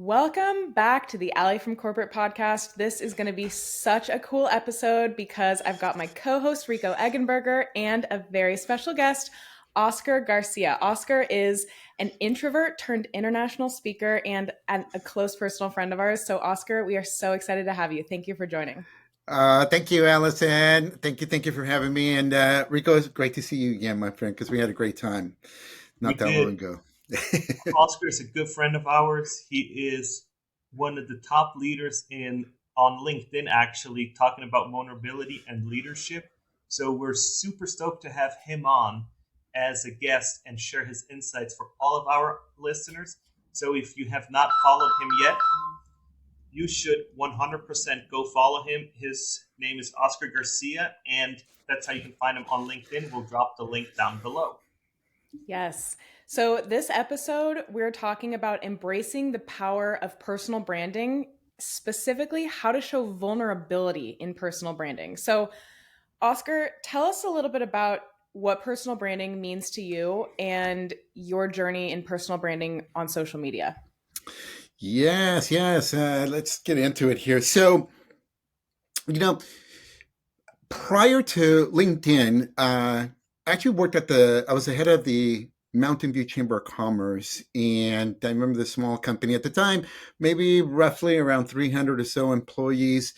Welcome back to the Alley from Corporate podcast. This is going to be such a cool episode because I've got my co host, Rico Eggenberger, and a very special guest, Oscar Garcia. Oscar is an introvert turned international speaker and a close personal friend of ours. So, Oscar, we are so excited to have you. Thank you for joining. Thank you, Allison. Thank you for having me. And Rico, it's great to see you again, my friend, because we had a great time We not that long did. ago. Oscar is a good friend of ours. He is one of the top leaders in on LinkedIn, actually, talking about vulnerability and leadership. So we're super stoked to have him on as a guest and share his insights for all of our listeners. So if you have not followed him yet, you should 100% go follow him. His name is Oscar Garcia, and that's how you can find him on LinkedIn. We'll drop the link down below. Yes. So, this episode, we're talking about embracing the power of personal branding, specifically how to show vulnerability in personal branding. So, Oscar, tell us a little bit about what personal branding means to you and your journey in personal branding on social media. Yes. Let's get into it here. So, you know, prior to LinkedIn, I actually worked I was the head of the Mountain View Chamber of Commerce. And I remember the small company at the time, maybe roughly around 300 or so employees,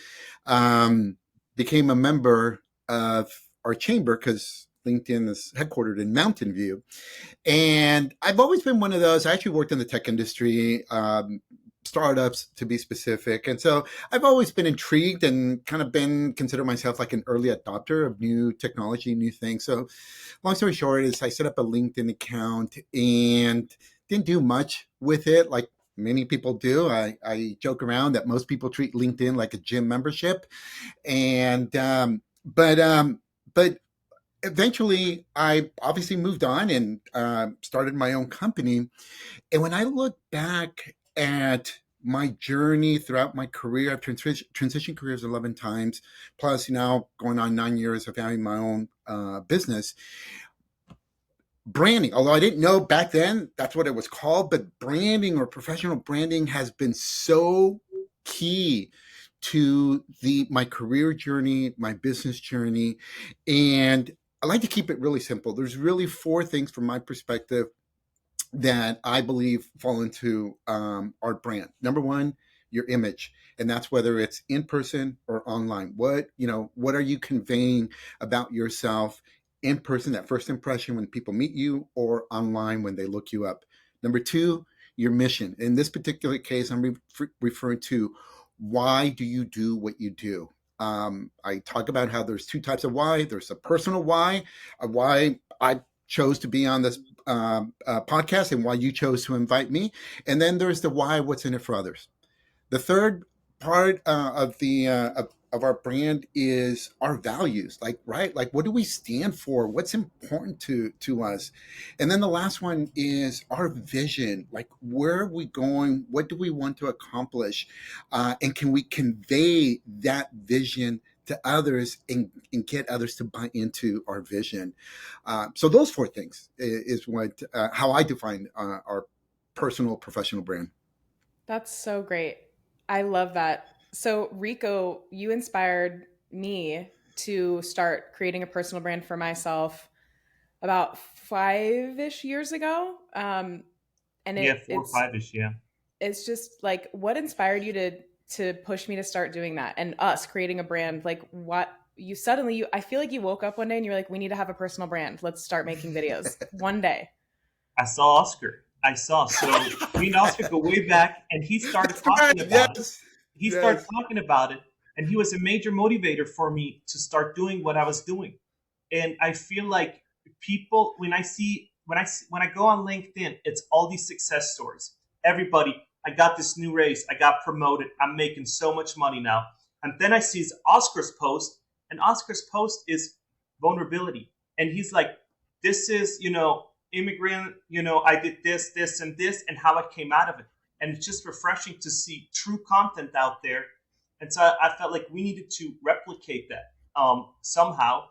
became a member of our chamber because LinkedIn is headquartered in Mountain View. And I've always been one of those. I actually worked in the tech industry, startups to be specific. And so I've always been intrigued and kind of consider myself like an early adopter of new technology, new things. So long story short is I set up a LinkedIn account and didn't do much with it like many people do. I joke around that most people treat LinkedIn like a gym membership. And, but eventually I obviously moved on and started my own company. And when I look back at my journey throughout my career, I've transitioned careers 11 times, plus now going on 9 years of having my own business. Branding, although I didn't know back then that's what it was called, but branding or professional branding has been so key to my career journey, my business journey. And I like to keep it really simple. There's really four things from my perspective that I believe fall into our brand. Number one, your image, and that's whether it's in person or online. What are you conveying about yourself in person, that first impression when people meet you, or online when they look you up? Number two, your mission. In this particular case, I'm referring to why do you do what you do? I talk about how there's two types of why. There's a personal why, a why I chose to be on this podcast and why you chose to invite me. And then there's the why, what's in it for others. The third part of our brand is our values, like what do we stand for? What's important to us? And then the last one is our vision, like where are we going? What do we want to accomplish? And can we convey that vision to others and get others to buy into our vision? So those four things is how I define our personal professional brand. That's so great. I love that. So, Rico, you inspired me to start creating a personal brand for myself about 5-ish years ago. And Yeah, 4 or 5-ish, yeah. it's just like, what inspired you to push me to start doing that and us creating a brand? Like, what I feel like you woke up one day and you're like, we need to have a personal brand. Let's start making videos one day. I saw Oscar. So me and Oscar go way back, and he started talking about it. He started talking about it, and he was a major motivator for me to start doing what I was doing. And I feel like people, when I go on LinkedIn, it's all these success stories. Everybody, I got this new raise, I got promoted, I'm making so much money now. And then I see Oscar's post, and Oscar's post is vulnerability, and he's like, "This is, immigrant, I did this, and how I came out of it." And it's just refreshing to see true content out there. And so I felt like we needed to replicate that somehow.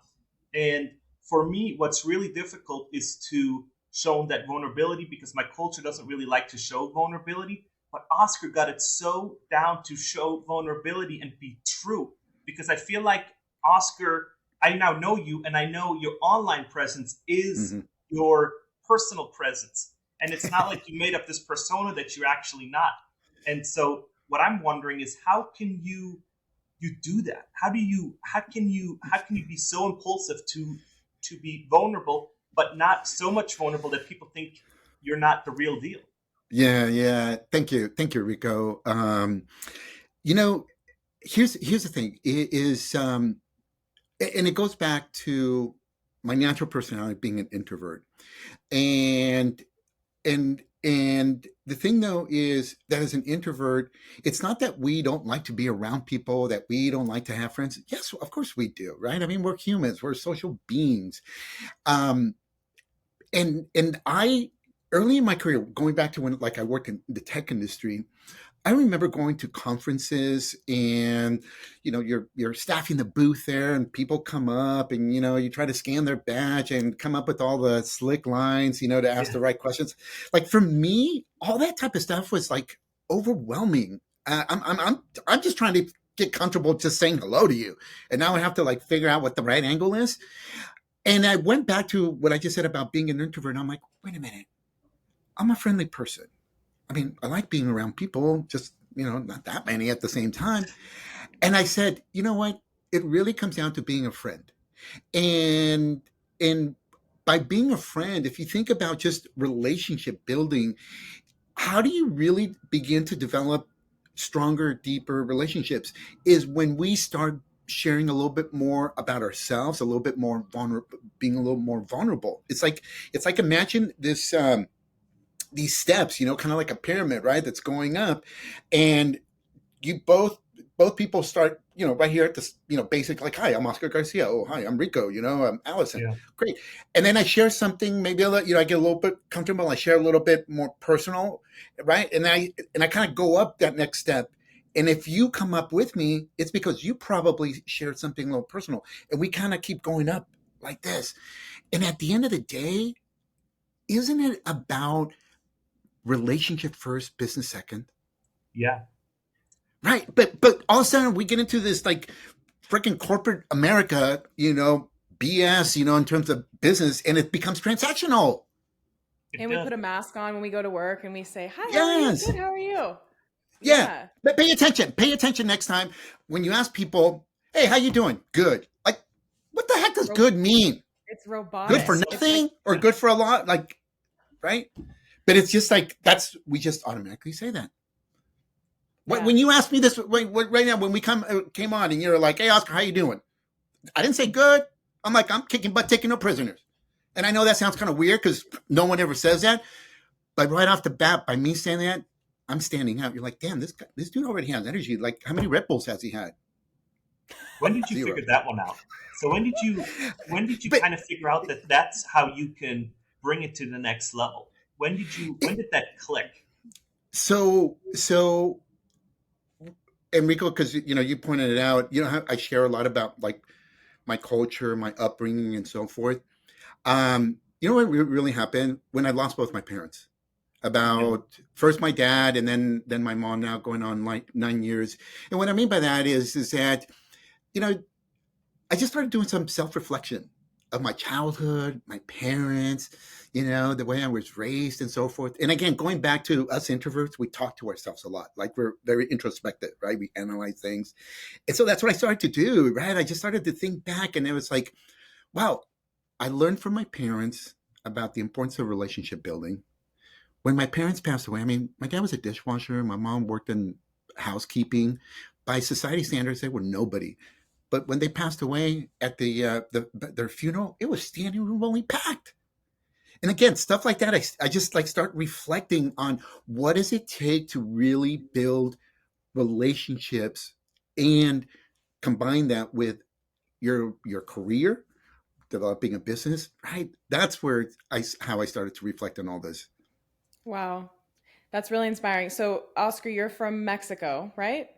And for me, what's really difficult is to show that vulnerability, because my culture doesn't really like to show vulnerability. but Oscar got it so down to show vulnerability and be true. Because I feel like Oscar, I now know you, and I know your online presence is Mm-hmm. your personal presence. And it's not like you made up this persona that you're actually not. And so what I'm wondering is how can you do that? How can you be so impulsive to be vulnerable, but not so much vulnerable that people think you're not the real deal? Yeah, yeah. Thank you, Rico. You know, here's the thing. It is, and it goes back to my natural personality being an introvert, and and the thing though is that as an introvert, it's not that we don't like to be around people, that we don't like to have friends. Yes, of course we do, right? I mean, we're humans, we're social beings. Um, and I early in my career, going back to when like I worked in the tech industry, I remember going to conferences and you're staffing the booth there and people come up and you try to scan their badge and come up with all the slick lines, to ask Yeah, the right questions. Like for me, all that type of stuff was like overwhelming. I'm just trying to get comfortable just saying hello to you, and now I have to like figure out what the right angle is. And I went back to what I just said about being an introvert. And I'm like, wait a minute, I'm a friendly person. I mean, I like being around people, just, not that many at the same time. And I said, you know what? It really comes down to being a friend. And and by being a friend, if you think about just relationship building, how do you really begin to develop stronger, deeper relationships is when we start sharing a little bit more about ourselves, a little bit more vulnerable, being a little more vulnerable. It's like imagine this these steps, kind of like a pyramid, right? That's going up, and you both people start, right here at this, basic, like, hi, I'm Oscar Garcia. Oh, hi, I'm Rico. I'm Allison. yeah, Great. And then I share something, maybe I get a little bit comfortable. I share a little bit more personal, right? And I kind of go up that next step. And if you come up with me, it's because you probably shared something a little personal, and we kind of keep going up like this. And at the end of the day, isn't it about relationship first, business second? yeah. Right. But all of a sudden we get into this like freaking corporate America, BS, in terms of business, and it becomes transactional. It And we does. put a mask on when we go to work and we say, "Hi, how are you? Yes. Good, how are you?" Yeah. Yeah. But pay attention. Pay attention next time when you ask people, hey, how you doing? Good. Like, what the heck does Ro- good mean? It's Good for robotic. It's like, nothing or good for a lot? Like, right? But it's just like we just automatically say that. yeah. When you ask me this right now, when we came on and you're like, hey, Oscar, how you doing? I didn't say good. I'm like, I'm kicking butt, taking no prisoners. And I know that sounds kind of weird because no one ever says that. But right off the bat, by me saying that, I'm standing out. You're like, damn, this dude already has energy. Like, how many Red Bulls has he had? When did you Zero. figure that one out? So when did you But kind of figure out that that's how you can bring it to the next level? When it, did that click? so Enrico, because you pointed it out. I share a lot about like my culture, my upbringing, and so forth. You know what really happened when I lost both my parents? Yeah. About first my dad, and then my mom. Now going on like 9 years. And what I mean by that is that you know I just started doing some self reflection of my childhood, my parents, the way I was raised and so forth. And again, going back to us introverts, we talk to ourselves a lot. Like we're very introspective, right? We analyze things. And so that's what I started to do, right? I just started to think back, and it was like, wow, I learned from my parents about the importance of relationship building. When my parents passed away, I mean, my dad was a dishwasher, my mom worked in housekeeping. By society standards, they were nobody. But when they passed away at their funeral, it was standing room only packed. And again, stuff like that, I just like start reflecting on what does it take to really build relationships and combine that with your career, developing a business, right? That's where how I started to reflect on all this. Wow. That's really inspiring. So, Oscar, you're from Mexico, right?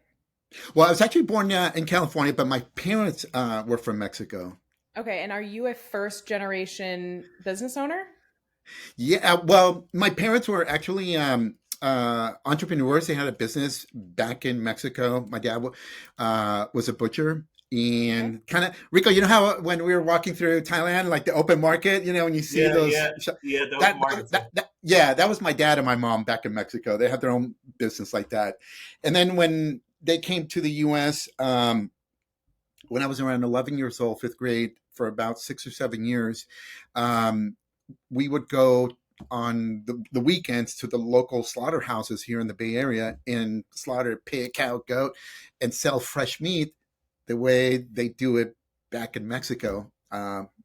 Well, I was actually born in California, but my parents were from Mexico. Okay. And are you a first generation business owner? Yeah, well, my parents were actually entrepreneurs. They had a business back in Mexico. My dad was a butcher. Okay. And kind of, Rico, you know how when we were walking through Thailand, like the open market, when you see Yeah, those, yeah, yeah. The open that, markets. yeah, that was my dad and my mom back in Mexico. They had their own business like that. And then when they came to the U.S., when I was around 11 years old, fifth grade, for about 6 or 7 years, um, we would go on the weekends to the local slaughterhouses here in the Bay Area and slaughter pig, cow, goat, and sell fresh meat the way they do it back in Mexico,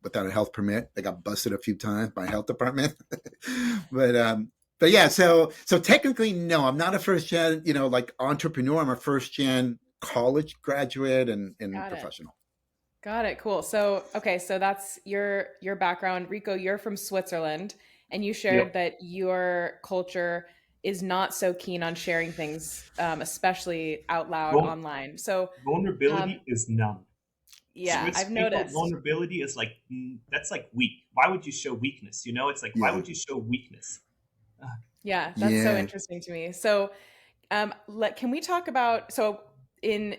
without a health permit. They got busted a few times by health department. But yeah, so technically, no, I'm not a first gen, like entrepreneur. I'm a first gen college graduate and Got it. professional. Got it. Cool. So, okay, so that's your background. Rico, you're from Switzerland, and you shared Yep. that your culture is not so keen on sharing things, especially out loud Vul- online. So, um, Vulnerability is none. yeah, Swiss I've people, noticed. vulnerability is like that's like weak. Why would you show weakness? It's like why Yeah, would you show weakness? Uh, Yeah, that's so yeah. interesting to me. So, can we talk about in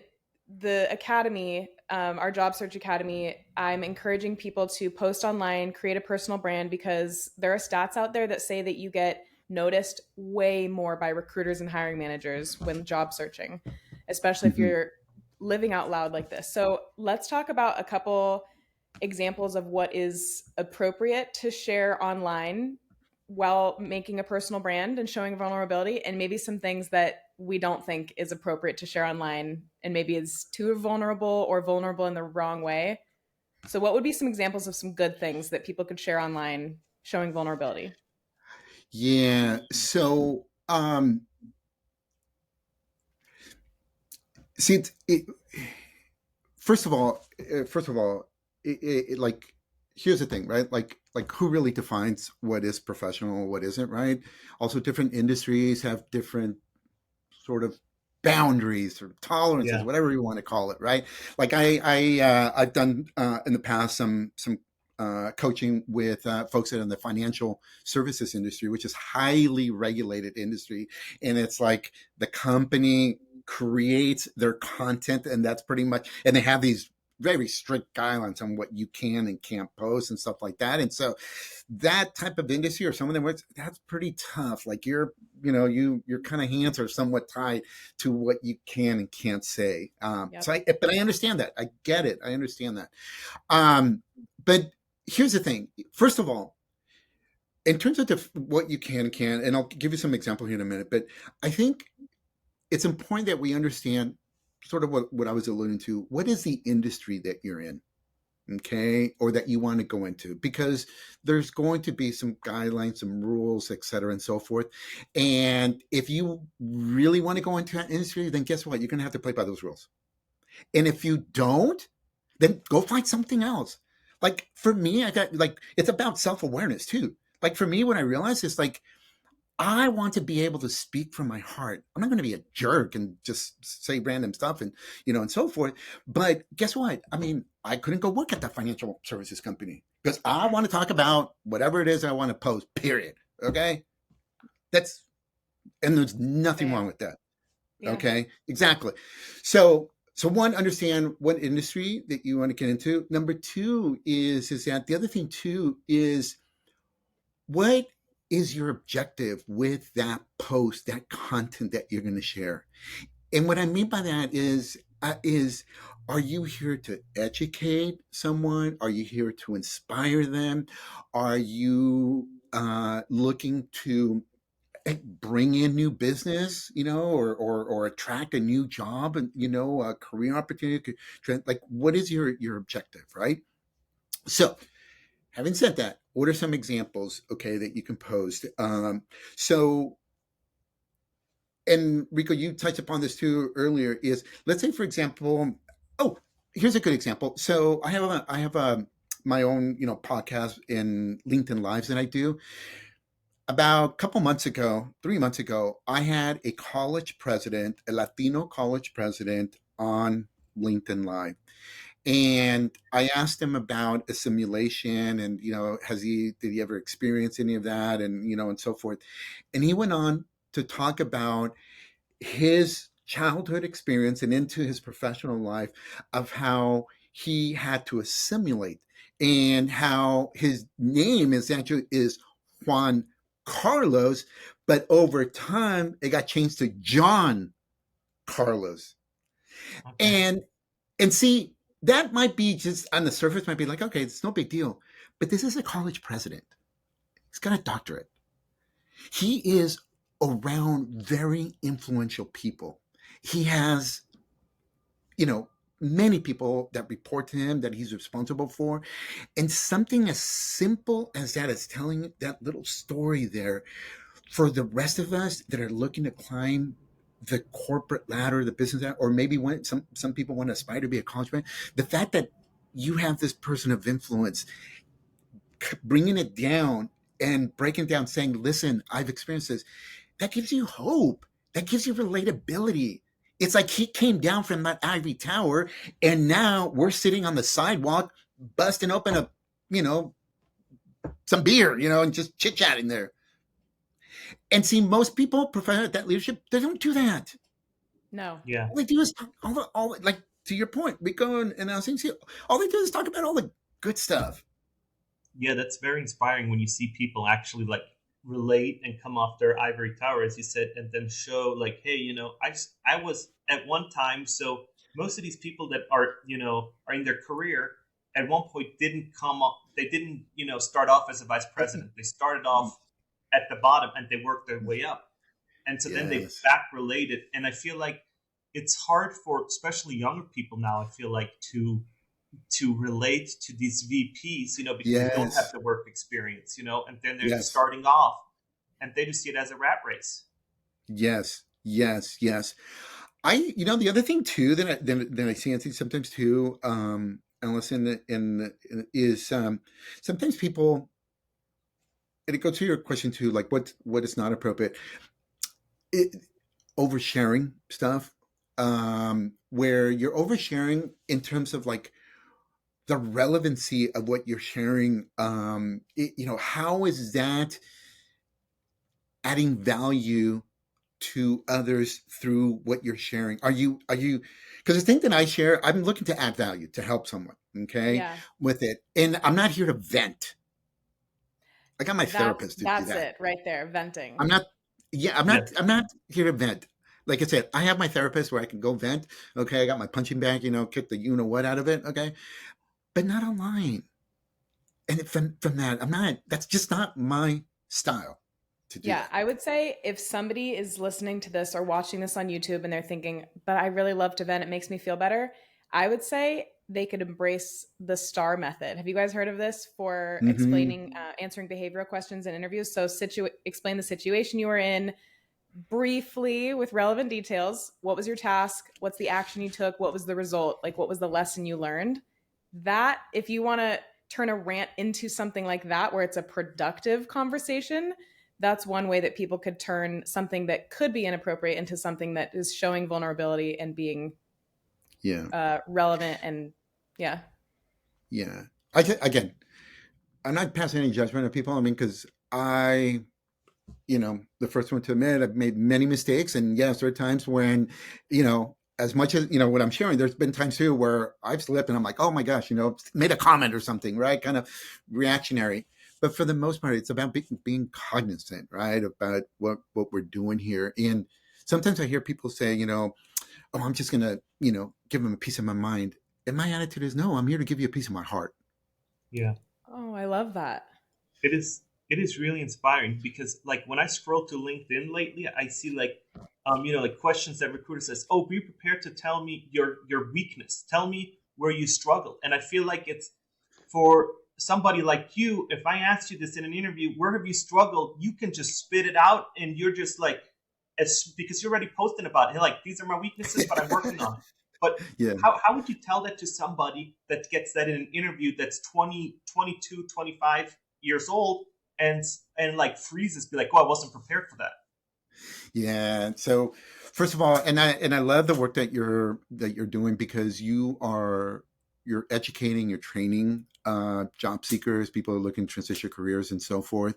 the academy, our job search academy? I'm encouraging people to post online, create a personal brand because there are stats out there that say that you get noticed way more by recruiters and hiring managers when job searching, especially if Mhm. you're living out loud like this. So let's talk about a couple examples of what is appropriate to share online while making a personal brand and showing vulnerability, and maybe some things that we don't think is appropriate to share online and maybe is too vulnerable or vulnerable in the wrong way. So what would be some examples of some good things that people could share online showing vulnerability? Yeah. So, see, first of all, like, here's the thing, right? Like, who really defines what is professional, what isn't, right? Also, different industries have different sort of boundaries or tolerances, yeah, whatever you want to call it, right? Like, I've done in the past some coaching with folks that are in the financial services industry, which is highly regulated industry, and it's like the company creates their content, and that's pretty much, and they have these very strict guidelines on what you can and can't post and stuff like that. And so that type of industry or some of them, that's pretty tough. Like, your kind of hands are somewhat tied to what you can and can't say. Yep. But I understand that. I get it. I understand that. But here's the thing. First of all, in terms of what you can and can't, and I'll give you some example here in a minute, but I think it's important that we understand sort of what I was alluding to. What is the industry that you're in? Okay, or that you want to go into, because there's going to be some guidelines, some rules, et cetera, and so forth. And if you really want to go into that industry, then guess what? You're going to have to play by those rules. And if you don't, then go find something else. Like, for me, I got, like, it's about self-awareness too. Like, for me, when I realized, it's like, I want to be able to speak from my heart. I'm not going to be a jerk and just say random stuff and so forth. But guess what? I mean, I couldn't go work at that financial services company because I want to talk about whatever it is I want to post, period. Okay. That's, and there's nothing wrong Fair. with that. Yeah. Okay. Exactly. So one, understand what industry that you want to get into. Number two is that the other thing too is, what is your objective with that post, that content that you're going to share? And what I mean by that is, are you here to educate someone? Are you here to inspire them? Are you looking to bring in new business, or attract a new job and a career opportunity? Like, what is your objective, right? So, having said that, what are some examples, okay, that you can post? So, and Rico, you touched upon this too earlier. Is, let's say, for example, oh, here's a good example. So I have my own podcast in LinkedIn Lives that I do. About a couple months ago, 3 months ago, I had a college president, a Latino college president, on LinkedIn Live. And I asked him about a simulation and, did he ever experience any of that? And so forth. And he went on to talk about his childhood experience and into his professional life of how he had to assimilate and how his name is actually is Juan Carlos, but over time it got changed to John Carlos. Okay. And see, that might be just on the surface might be like, okay, it's no big deal. But this is a college president. He's got a doctorate. He is around very influential people. He has, you know, many people that report to him that he's responsible for. And something as simple as that is telling that little story there for the rest of us that are looking to climb the corporate ladder, the business ladder, or maybe when some people want to aspire to be a college man, the fact that you have this person of influence bringing it down and breaking it down, saying, listen, I've experienced this, that gives you hope. That gives you relatability. It's like he came down from that ivory tower and now we're sitting on the sidewalk busting open a, you know, some beer, you know, and just chit-chatting there. And see, most people prefer that leadership, they don't do that. No. Yeah. All they do is all like to your point, Rico and I was saying, all they do is talk about all the good stuff. Yeah, that's very inspiring when you see people actually like relate and come off their ivory tower, as you said, and then show like, hey, you know, I was at one time. So most of these people that are, you know, are in their career at one point didn't come up. They didn't, you know, start off as a vice president. They started off at the bottom and they worked their way up. And so then they Yes. back related. And I feel like it's hard for especially younger people now, I feel like, to relate to these VPs, you know, because they don't have Yes. the work experience, you know, and then they're just Yes. starting off and they just see it as a rat race. Yes. Yes. Yes. You know, the other thing too that I see and see sometimes too, Alice, is sometimes people, and it goes to your question too, like what is not appropriate, it, oversharing stuff, where you're oversharing in terms of like the relevancy of what you're sharing. You know, how is that adding value to others through what you're sharing? Are you because the thing that I share, I'm looking to add value to help someone, okay, Yeah. with it. And I'm not here to vent. I got my That's therapist to do that's that. it right there, venting. I'm not yeah, Yes. I'm not here to vent. Like I said, I have my therapist where I can go vent. Okay, I got my punching bag, you know, kick the you know what out of it, okay? But not online. And from that, I'm not that's just not my style to do Yeah, that. I would say if somebody is listening to this or watching this on YouTube and they're thinking, but I really love to vent, it makes me feel better, I would say they could embrace the STAR method. Have you guys heard of this for Mm-hmm. explaining, answering behavioral questions in interviews? So, explain the situation you were in briefly with relevant details. What was your task? What's the action you took? What was the result? Like, what was the lesson you learned? That, if you want to turn a rant into something like that, where it's a productive conversation, that's one way that people could turn something that could be inappropriate into something that is showing vulnerability and being Yeah. relevant. And yeah. Yeah. Again, I'm not passing any judgment on people. I mean, because I, you know, the first one to admit I've made many mistakes. And yes, there are times when, you know, as much as, you know, what I'm sharing, there's been times too where I've slipped and I'm like, oh my gosh, you know, made a comment or something, right? Kind of reactionary. But for the most part, it's about being cognizant, right? About what we're doing here. And sometimes I hear people say, you know, oh, I'm just going to, you know, give them a piece of my mind. And my attitude is, no, I'm here to give you a piece of my heart. Yeah. Oh, I love that. It is really inspiring because like when I scroll to LinkedIn lately, I see like you know, like questions that recruiter says, "Oh, be prepared to tell me your weakness. Tell me where you struggle." And I feel like it's for somebody like you, if I asked you this in an interview, where have you struggled? You can just spit it out and you're just like, as because you're already posting about it. Hey, like, these are my weaknesses, but I'm working on it. But Yeah. how would you tell that to somebody that gets that in an interview that's 20, 22, 25 years old and like freezes, be like, oh, I wasn't prepared for that. Yeah. So first of all, and I love the work that you're doing because you're educating, you're training job seekers, people who are looking to transition careers and so forth.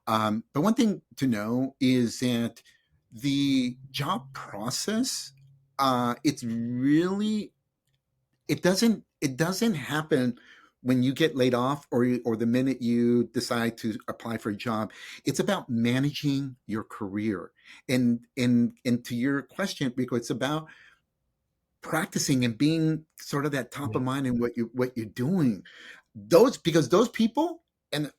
But one thing to know is that the job process, it's really, it doesn't happen when you get laid off, or the minute you decide to apply for a job. It's about managing your career. And to your question, because it's about practicing and being sort of that top of Yeah. mind in what you're doing. Those, because those people, and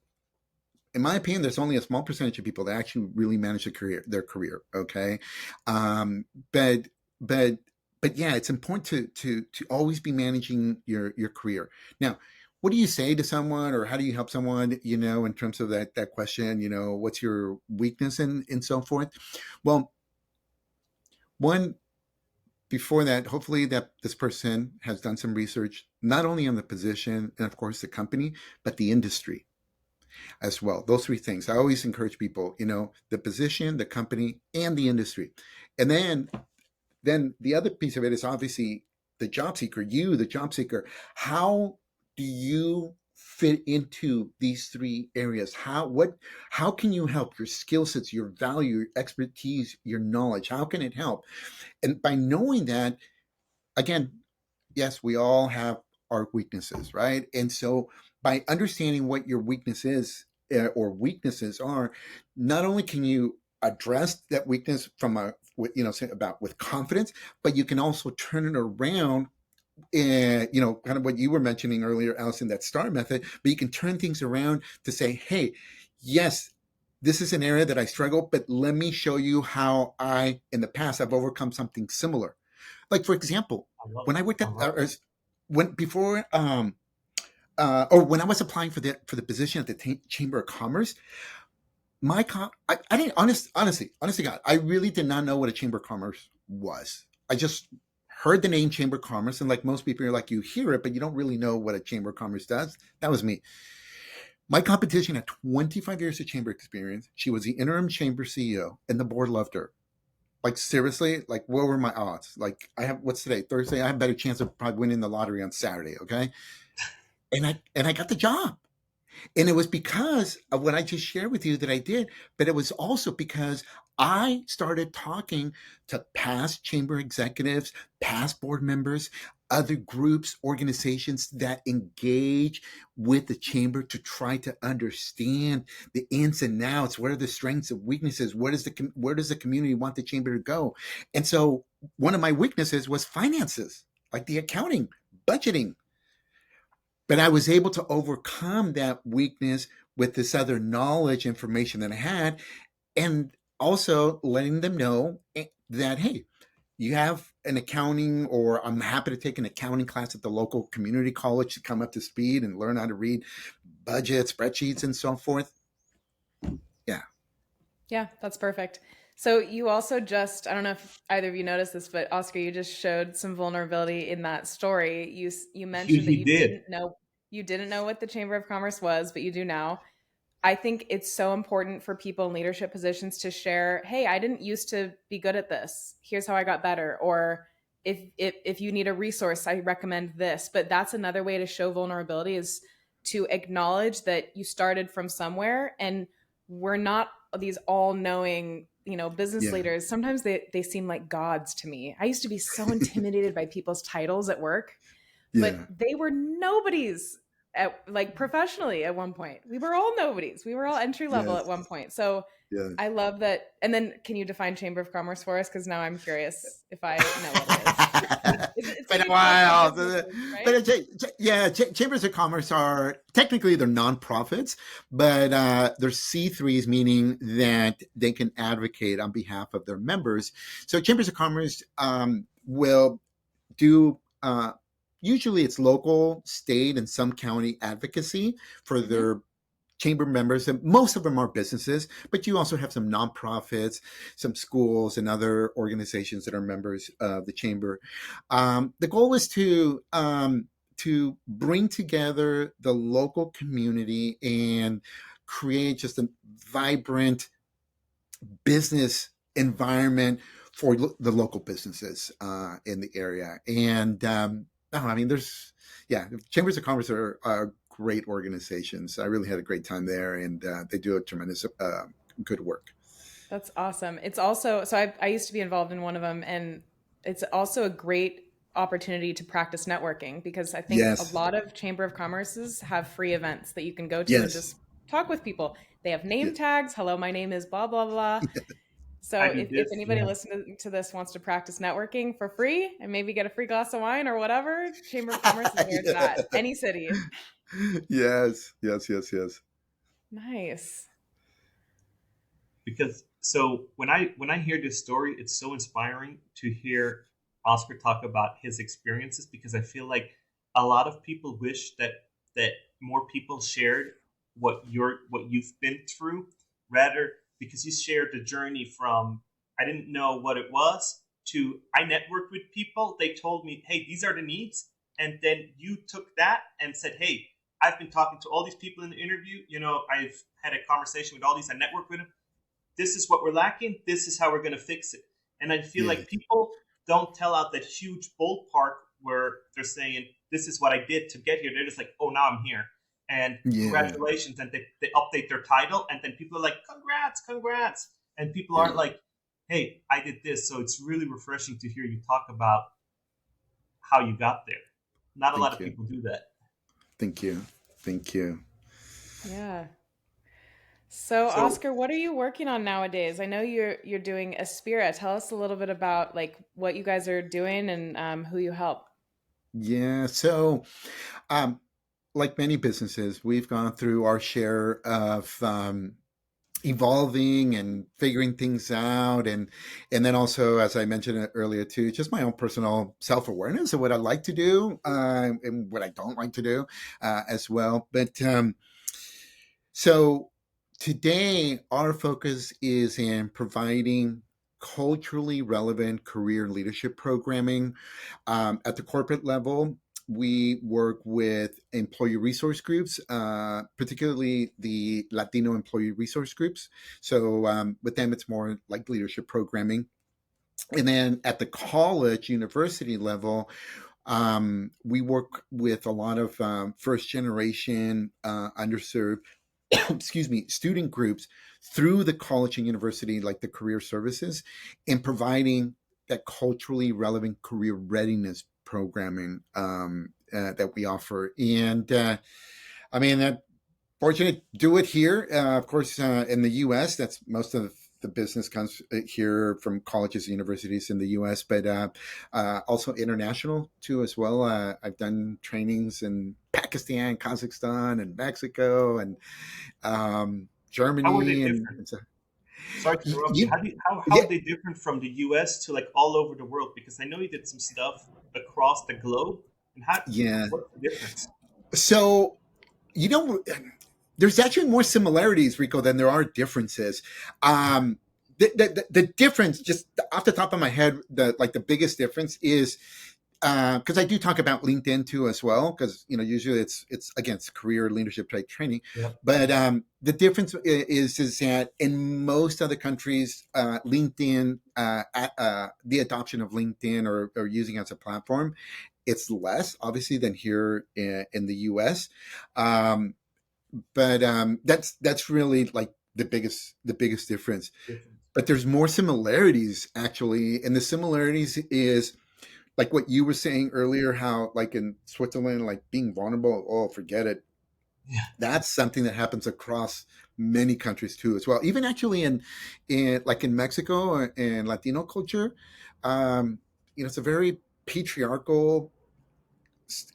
in my opinion, there's only a small percentage of people that actually really manage their career. Okay, um, but but but yeah, it's important to always be managing your career. Now, what do you say to someone, or how do you help someone? In terms of that question, what's your weakness, and so forth. Well, one, before that, hopefully that this person has done some research, not only on the position and of course the company, but the industry as well. Those three things. I always encourage people, the position, the company, and the industry. And then the other piece of it is obviously the job seeker, the job seeker. How do you fit into these three areas? How can you help? Your skill sets, your value, your expertise, your knowledge, how can it help? And by knowing that, again, yes, we all have our weaknesses, right? And so by understanding what your weakness is, or weaknesses are, not only can you address that weakness from say about with confidence, but you can also turn it around. And kind of what you were mentioning earlier, Allison, that STAR method. But you can turn things around to say, hey, yes, this is an area that I struggle, but let me show you how in the past, I've overcome something similar. Like, for example, I love when I it. worked I at, love it. when before, or when I was applying for the position at the Chamber of Commerce, I didn't, honestly, God, I really did not know what a Chamber of Commerce was. I just heard the name Chamber of Commerce, and like most people, you're like, you hear it, but you don't really know what a Chamber of Commerce does. That was me. My competition had 25 years of chamber experience. She was the interim chamber CEO, and the board loved her. Like, seriously, like, what were my odds? Like, what's today? Thursday. I have a better chance of probably winning the lottery on Saturday. Okay, and I got the job. And it was because of what I just shared with you that I did, but it was also because I started talking to past chamber executives, past board members, other groups, organizations that engage with the chamber to try to understand the ins and outs. What are the strengths and weaknesses? Where does the community want the chamber to go? And so one of my weaknesses was finances, like the accounting, budgeting, but I was able to overcome that weakness with this other knowledge, information that I had, and also letting them know that, hey, you have an accounting, or I'm happy to take an accounting class at the local community college to come up to speed and learn how to read budgets, spreadsheets, and so forth. Yeah. Yeah, that's perfect. So you also just, I don't know if either of you noticed this, but Oscar, you just showed some vulnerability in that story. You mentioned that He did. you didn't know what the Chamber of Commerce was, but you do now. I think it's so important for people in leadership positions to share, hey, I didn't used to be good at this. Here's how I got better. Or if you need a resource, I recommend this. But that's another way to show vulnerability, is to acknowledge that you started from somewhere, and we're not these all-knowing, business Yeah. leaders. Sometimes they seem like gods to me. I used to be so intimidated by people's titles at work, but Yeah. they were nobodies like professionally at one point. We were all nobodies. We were all entry level Yes. at one point. So Yeah. I love that. And then can you define Chamber of Commerce for us? Because now I'm curious if I know what it is. It's Been like a a club for while. businesses, But right? yeah, chambers of commerce are technically, they're nonprofits, but they're C3s, meaning that they can advocate on behalf of their members. So chambers of commerce will do. Usually, it's local, state, and some county advocacy for Mm-hmm. their chamber members, and most of them are businesses, but you also have some nonprofits, some schools, and other organizations that are members of the chamber. The goal is to bring together the local community and create just a vibrant business environment for the local businesses in the area. And no, I mean, yeah, chambers of commerce are great organizations. I really had a great time there, and they do a tremendous good work. That's awesome. It's also, so I used to be involved in one of them, and it's also a great opportunity to practice networking because I think a Yes. lot of Chamber of Commerces have free events that you can go to and Yes. just talk with people. They have name Yes. tags. Hello, my name is blah, blah, blah. So I do if this. anybody Yeah. listening to this wants to practice networking for free and maybe get a free glass of wine or whatever, Chamber of Commerce is where it's at. Yeah. Any city. Yes. Yes. Yes. Yes. Nice. Because so when I hear this story, it's so inspiring to hear Oscar talk about his experiences, because I feel like a lot of people wish that more people shared what you've been through, rather, because you shared the journey from I didn't know what it was to I networked with people, they told me, hey, these are the needs, and then you took that and said, hey, I've been talking to all these people in the interview, I've had a conversation with all these, I networked with them, this is what we're lacking, this is how we're going to fix it. And I feel like Yes. people don't tell out that huge ballpark where they're saying, this is what I did to get here. They're just like, oh, now I'm here. And Yeah. congratulations. And they update their title. And then people are like, congrats, congrats. And people Yeah. aren't like, hey, I did this. So it's really refreshing to hear you talk about how you got there. Not a lot Thank of you. people do that. Thank you. Thank you. Yeah. So, So Oscar, what are you working on nowadays? I know you're doing Aspira. Tell us a little bit about like what you guys are doing and who you help. Yeah. So, um, like many businesses, we've gone through our share of evolving and figuring things out, and then also, as I mentioned earlier too, just my own personal self-awareness of what I like to do and what I don't like to do as well. But so today, our focus is in providing culturally relevant career leadership programming at the corporate level. We work with employee resource groups, particularly the Latino employee resource groups. So with them, it's more like leadership programming. And then at the college, university level, we work with a lot of first generation underserved excuse me, student groups through the college and university, like the career services, in providing that culturally relevant career readiness programming that we offer. And I mean, fortunate to do it here. Of course, in the U.S., that's most of the business comes here from colleges and universities in the U.S., but also international too as well. I've done trainings in Pakistan, Kazakhstan, and Mexico, and how were they Germany, different? and so Sorry to interrupt you. you, How yeah, are they different from the US to like all over the world? Because I know you did some stuff across the globe. And yeah. what's the difference? So you know, there's actually more similarities, Rico, than there are differences. The difference, just off the top of my head, the biggest difference is because I do talk about LinkedIn too as well, because usually it's again it's career leadership type training, Yeah. but the difference is that in most other countries, LinkedIn, the adoption of LinkedIn or using it as a platform, it's less obviously than here in the U.S. Um, but that's really like the biggest difference. Difference. But there's more similarities actually, and the similarities is like what you were saying earlier, how like in Switzerland, like being vulnerable, oh, forget it. Yeah. That's something that happens across many countries too, as well. Even actually in like in Mexico and Latino culture, um, it's a very patriarchal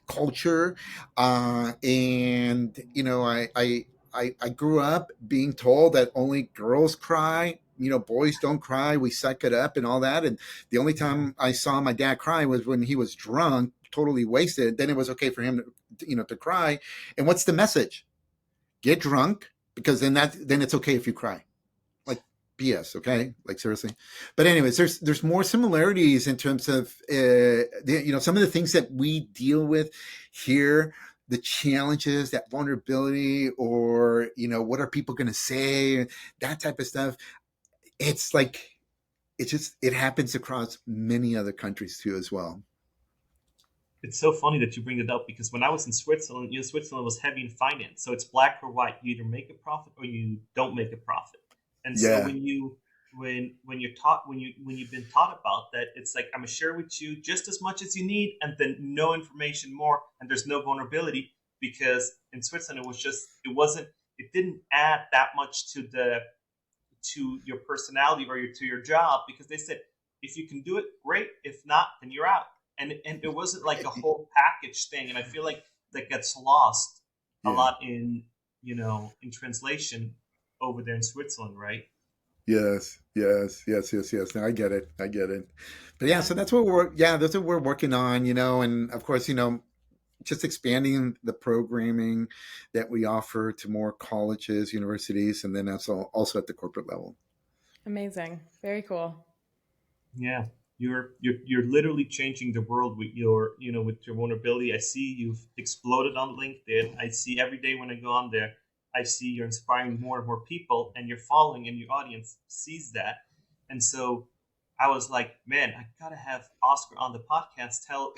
culture, and I grew up being told that only girls cry. Boys don't cry. We suck it up and all that. And the only time I saw my dad cry was when he was drunk, totally wasted. Then it was okay for him to cry. And what's the message? Get drunk, because then it's okay if you cry. Like BS, okay? Like seriously. But anyways, there's more similarities in terms of some of the things that we deal with here, the challenges, that vulnerability, or what are people going to say, that type of stuff. It's like it happens across many other countries too as well. It's so funny that you bring it up, because when I was in Switzerland, Switzerland was heavy in finance. So it's black or white. You either make a profit or you don't make a profit. And so Yeah. when you when you're taught when you've been taught about that, it's like I'm gonna share with you just as much as you need, and then no information more, and there's no vulnerability, because in Switzerland it didn't add that much to your personality or to your job, because they said if you can do it, great. If not, then you're out. And it wasn't like a whole package thing, and I feel like that gets lost a Yeah. lot in in translation over there in Switzerland, right? Yes, yes, yes, yes, yes. No, I get it. I get it. But yeah, so that's what we're working on, and of course, just expanding the programming that we offer to more colleges, universities, and then also at the corporate level. Amazing. Very cool. Yeah, you're literally changing the world with with your vulnerability. I see you've exploded on LinkedIn. I see every day when I go on there, I see you're inspiring more and more people, and your following and your audience sees that. And so I was like, man, I gotta have Oscar on the podcast. Tell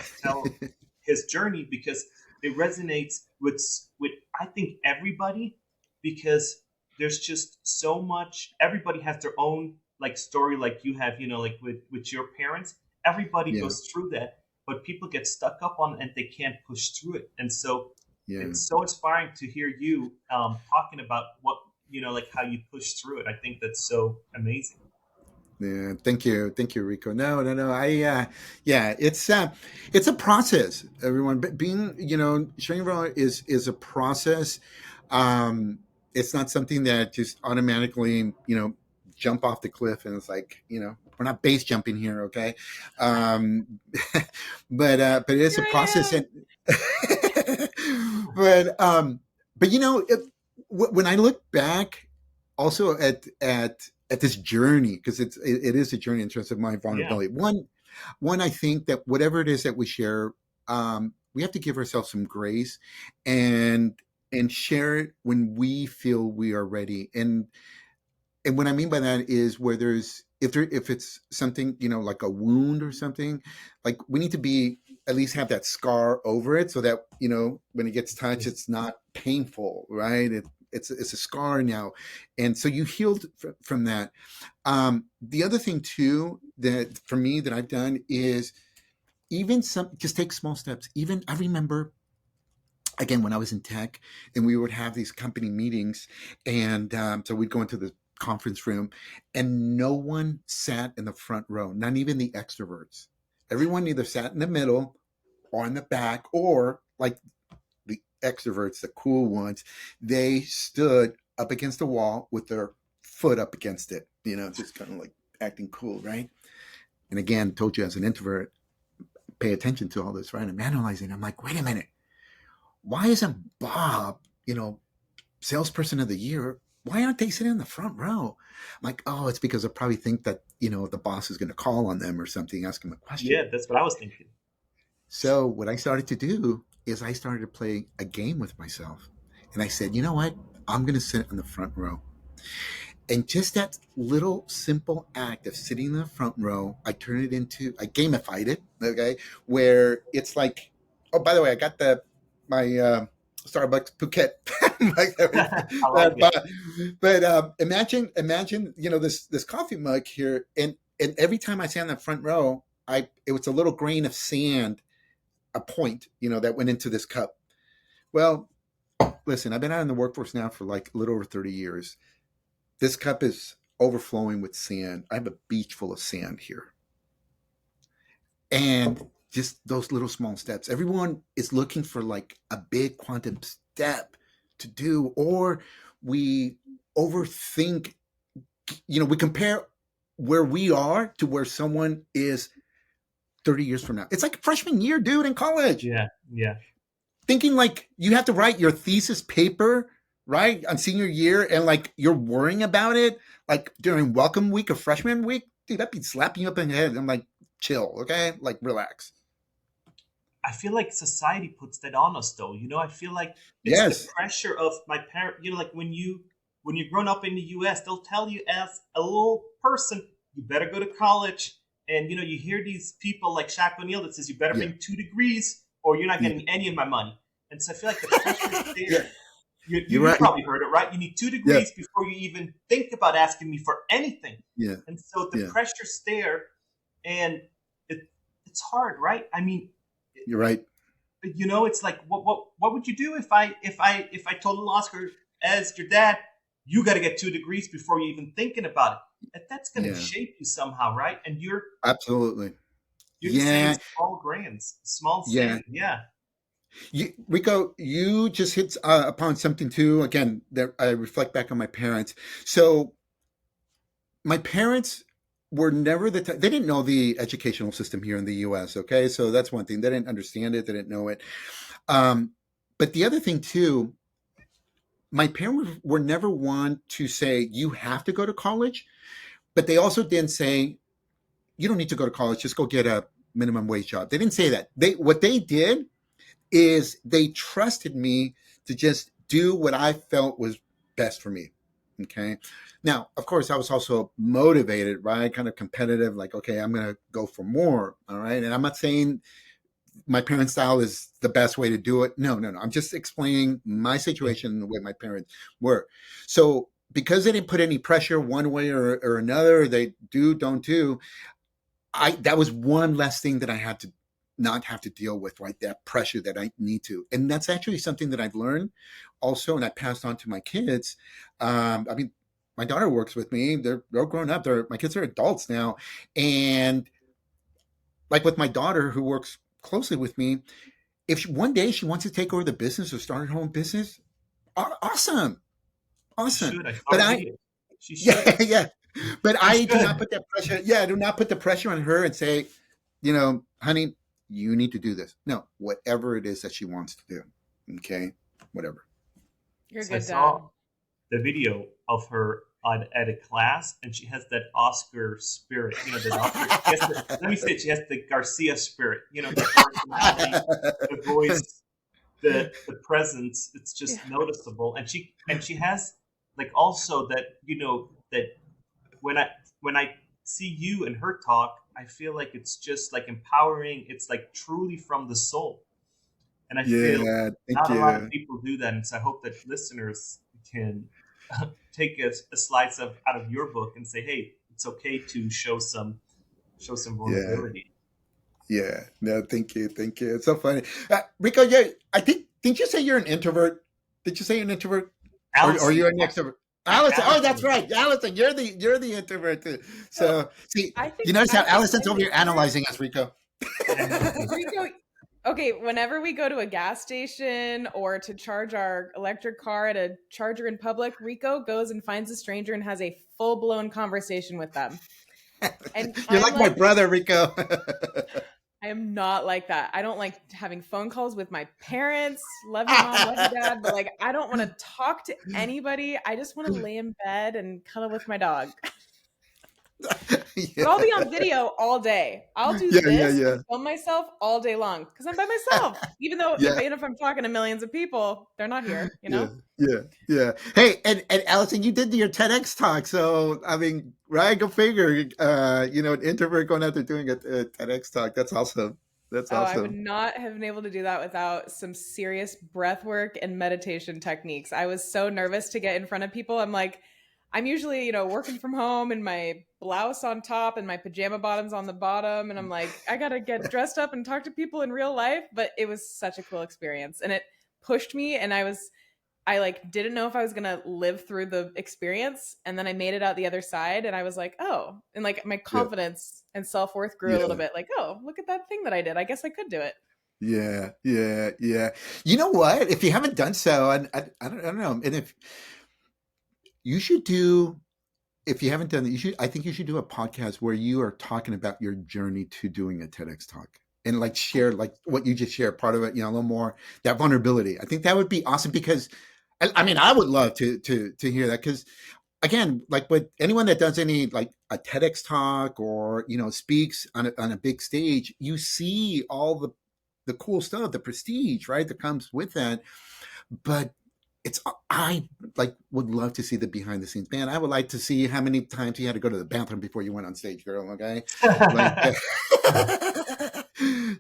his journey, because it resonates with I think everybody, because there's just so much. Everybody has their own like story, like you have, like with your parents. Everybody Yeah, goes through that, but people get stuck up on it and they can't push through it. And so yeah. it's so inspiring to hear you talking about what like how you push through it. I think that's so amazing. Yeah, thank you, Rico. No, no, no. Yeah, it's a process. Everyone, but being, sharing is a process. Um, it's not something that just automatically, jump off the cliff and it's like, we're not base jumping here, okay? Um, but it is Here a I process, am. and but but when I look back, also at this journey, because it is a journey in terms of my Yeah. vulnerability. One, I think that whatever it is that we share, we have to give ourselves some grace, and share it when we feel we are ready. And what I mean by that is where there's if it's something, like a wound or something, like we need to be at least have that scar over it, so that when it gets touched, it's not painful, right? It's a scar now, and so you healed from that. The other thing too that for me that I've done is even some just take small steps. Even I remember again when I was in tech, and we would have these company meetings, and so we'd go into the conference room, and no one sat in the front row, not even the extroverts. Everyone either sat in the middle or in the back, or like the extroverts, the cool ones, they stood up against the wall with their foot up against it, just kind of like acting cool, right? And again, told you as an introvert, pay attention to all this, right? I'm analyzing. I'm like, wait a minute, why isn't Bob, salesperson of the year? Why aren't they sitting in the front row? I'm like, oh, it's because I probably think that, the boss is going to call on them or something, ask them a Yeah, question. that's what I was thinking. So what I started to do is I started to play a game with myself. And I said, you know what? I'm going to sit in the front row. And just that little simple act of sitting in the front row, I gamified it, okay? Where it's like, oh, by the way, I got my Starbucks Phuket. I like it. But imagine, this coffee mug here, and every time I sat in the front row, it was a little grain of sand, a point, that went into this cup. Well, listen, I've been out in the workforce now for like a little over 30 years. This cup is overflowing with sand. I have a beach full of sand here. And just those little small steps. Everyone is looking for like a big quantum step to do, or we overthink, we compare where we are to where someone is 30 years from now. It's like freshman year, dude, in college. Yeah, yeah. Thinking like you have to write your thesis paper, right, on senior year, and like you're worrying about it like during welcome week of freshman week, dude, that'd be slapping you up in the head. I'm like, chill, okay, like relax. I feel like society puts that on us, though. I feel like it's the Yes. pressure of my parent. Like when you're grown up in the U.S., they'll tell you as a little person, you better go to college, and you hear these people like Shaq O'Neal that says you better Yeah. bring 2 degrees or you're not Yeah. getting any of my money. And so I feel like the pressure is Yeah. there. You're you right. probably heard it, right? You need 2 Yeah. degrees before you even think about asking me for anything. Yeah. And so the Yeah. pressure's there, and it's hard, right? I mean, You're right. it's like what would you do if I told little Oscar, as your dad, you got to get 2 degrees before you even thinking about it? And that's going to Yeah. shape you somehow, right? And Absolutely. you're just saying Yeah. small Yeah. saying, yeah. Rico, you just hit upon something too. Again, that I reflect back on my parents. So my parents were never they didn't know the educational system here in the U.S. Okay, so that's one thing. They didn't understand it. They didn't know it. Um, but the other thing too, my parents were never one to say you have to go to college, but they also didn't say you don't need to go to college. Just go get a minimum wage job. They didn't say that. What they did is they trusted me to just do what I felt was best for me. Okay. Now, of course, I was also motivated, right? Kind of competitive, like, okay, I'm going to go for more. All right. And I'm not saying my parents' style is the best way to do it. No, no, no. I'm just explaining my situation and the way my parents were. So because they didn't put any pressure one way or another, they don't do, that was one less thing that I had to not have to deal with, right? That pressure that I need to. And that's actually something that I've learned also, and I passed on to my kids. I mean, my daughter works with me. They're grown up. My kids are adults now. And like with my daughter who works closely with me, if one day she wants to take over the business or start her own business, awesome. She Awesome. should. I saw But the I, video. She yeah, should. yeah. But She I do not should. put that pressure. Yeah, I do not put the pressure on her and say, honey, you need to do this. No, whatever it is that she wants to do. Okay, whatever. You're a So I good dad. saw the video of her at a class, and she has that Oscar spirit. That Oscar. Let me say it. She has the Garcia spirit. The personality, the voice, the presence. It's just Yeah. noticeable, and she has like also that that when I see you and her talk, I feel like it's just like empowering. It's like truly from the soul, and I feel Yeah, thank not a lot of you. people do that. And so I hope that listeners can take a slice out of your book and say, hey, it's okay to show some Yeah, vulnerability. yeah. No, thank you, thank you. It's so funny, Rico. Yeah, I think. Didn't you say you're an introvert? Did you say you're an introvert, or Allison, you're an extrovert? Allison. Oh, that's Allison, right, Allison. You're the introvert too. So So see, I think you notice how I think Allison's I'm over an here introvert. analyzing us, Rico. Rico, okay, whenever we go to a gas station or to charge our electric car at a charger in public, Rico goes and finds a stranger and has a full blown conversation with them. And You're I'm like my like, brother, Rico. I am not like that. I don't like having phone calls with my parents. Love you, mom. Love you, dad. But like, I don't want to talk to anybody. I just want to lay in bed and cuddle with my dog. Yeah. But I'll be on video all day. I'll do Yeah, yeah, this yeah, and film myself all day long because I'm by myself. Even though yeah, if I'm talking to millions of people, they're not here, you yeah, know? yeah, yeah. Hey, and Allison, you did your TEDx talk, so I mean, right? Go figure. An introvert going out there doing a TEDx talk. That's awesome. That's Oh, I would awesome. not have been able to do that without some serious breath work and meditation techniques. I was so nervous to get in front of people. I'm usually, working from home in my blouse on top and my pajama bottoms on the bottom. And I'm like, I got to get dressed up and talk to people in real life. But it was such a cool experience. And it pushed me. And I like didn't know if I was gonna live through the experience, and then I made it out the other side, and I was like, oh, and like my Yeah, confidence and self worth grew a little yeah, bit. Like, oh, look at that thing that I did. I guess I could do it. yeah, yeah, yeah. You know what? If you haven't done so, and I don't know, and if you should do, if you haven't done it, I think you should do a podcast where you are talking about your journey to doing a TEDx talk and like share like what you just shared, part of it, a little more that vulnerability. I think that would be awesome because I mean, I would love to hear that because again, like with anyone that does any like a TEDx talk or speaks on a big stage, you see all the cool stuff, the prestige, right, that comes with that. But I like would love to see the behind the scenes. Man, I would like to see how many times you had to go to the bathroom before you went on stage, girl. Okay, like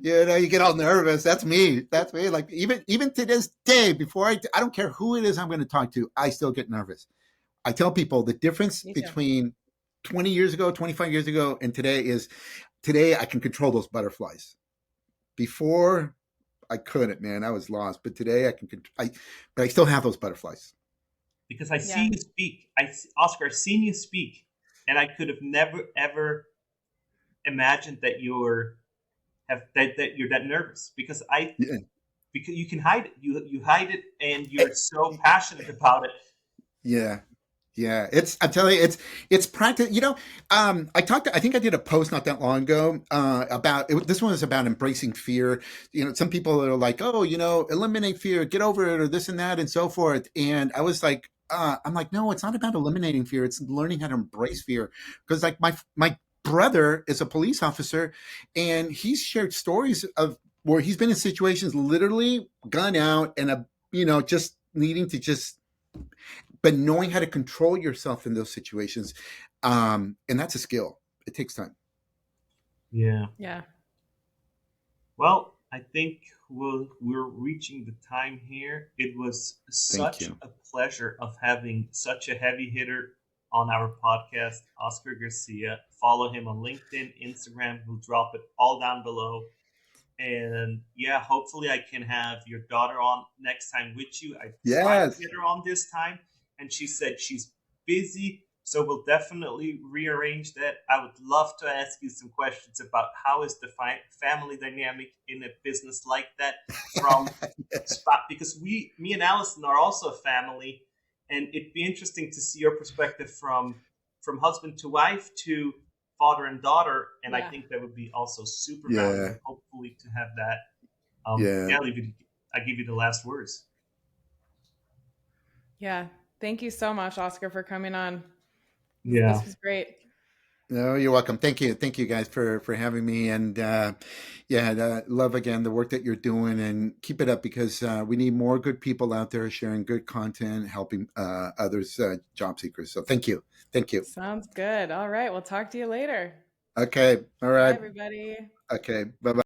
You get all nervous. That's me. That's me. Like even to this day, before I don't care who it is I'm going to talk to, I still get nervous. I tell people the difference Me too. between 20 years ago, 25 years ago, and today is today I can control those butterflies. Before I couldn't, man. I was lost. But today but I still have those butterflies. Because I Yeah. see you speak. Oscar, I've seen you speak, and I could have never ever imagined that that you're that nervous because Yeah. because you can hide it. You hide it, and you're so passionate about it. Yeah. Yeah, I'm telling you, it's practice. I think I did a post not that long ago about it. This one is about embracing fear. Some people are like, oh, eliminate fear, get over it, or this and that, and so forth. And I was like, I'm like, no, it's not about eliminating fear. It's learning how to embrace fear. Because like my brother is a police officer, and he's shared stories of where he's been in situations, literally gun out, and just needing to just but knowing how to control yourself in those situations, and that's a skill. It takes time. Yeah. Yeah. Well, I think we're reaching the time here. It was Thank such you. a pleasure of having such a heavy hitter on our podcast, Oscar Garcia. Follow him on LinkedIn, Instagram. We'll drop it all down below. And yeah, hopefully I can have your daughter on next time with you. I tried to Yes. get her on this time, and she said she's busy. So we'll definitely rearrange that. I would love to ask you some questions about how is the family dynamic in a business like that from spot, because me and Allison are also a family, and it'd be interesting to see your perspective from husband to wife to father and daughter, and I Yeah. think that would be also super Yeah. valuable. Hopefully, to have that. Yeah. I give you the last words. Yeah. Thank you so much, Oscar, for coming on. Yeah, This was great. No, you're welcome. Thank you guys for having me. And love again the work that you're doing, and keep it up because we need more good people out there sharing good content, helping others, job seekers. So thank you. Sounds good. All right. We'll talk to you later. Okay. All Bye, right. everybody. Okay. Bye bye.